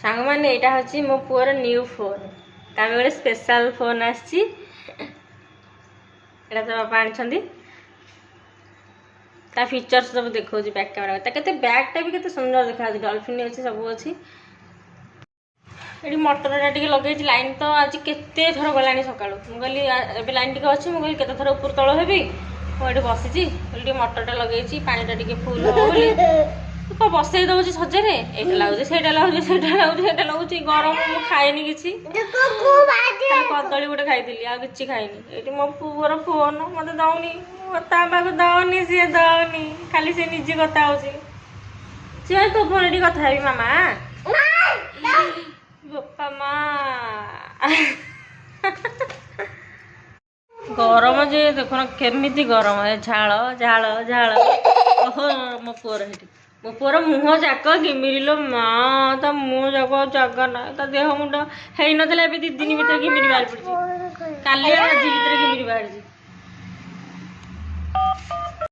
सांग मैंने यहाँ हूँ मो पुअर न्यू फोन तमें गोटे स्पेशल फोन आसी तो बापा आनी फीचर्स सब देखा बैक कैमेरा के बैगटा भी केते सुंदर देखा डॉल्फिन अच्छी सब अच्छी ये मटरटा टे लगे लाइन तो आज केते थर गला सका मुझे ए लाइन टे अच्छी मुझे केते थर ऊपर तल हेबी मुझे बसी मटरटा लगे पानीटा टे फुल हो बसई दौर सजेरे एटा लगुच से लगुच गरम मुझे खाएनी कि कदली गोटे खाई आ कि खाईनी ये मो पुअर फोन मत दौनी पाक दौनी सी दौनी खाली से निजे कथा हो तो फोन टी कथा है मामा बापा माँ गरम जे देखो केमी गरम है झाड़ झाड़ झाड़ ओहो मो पुअर मो पुअर मुह जाक घिमिर माँ ता मुह जाक जगह ना ता देह मुंड हो नाला ए 2 दिन भर घिमिर बाहर पड़ी काली आज भर घिमिर बाहर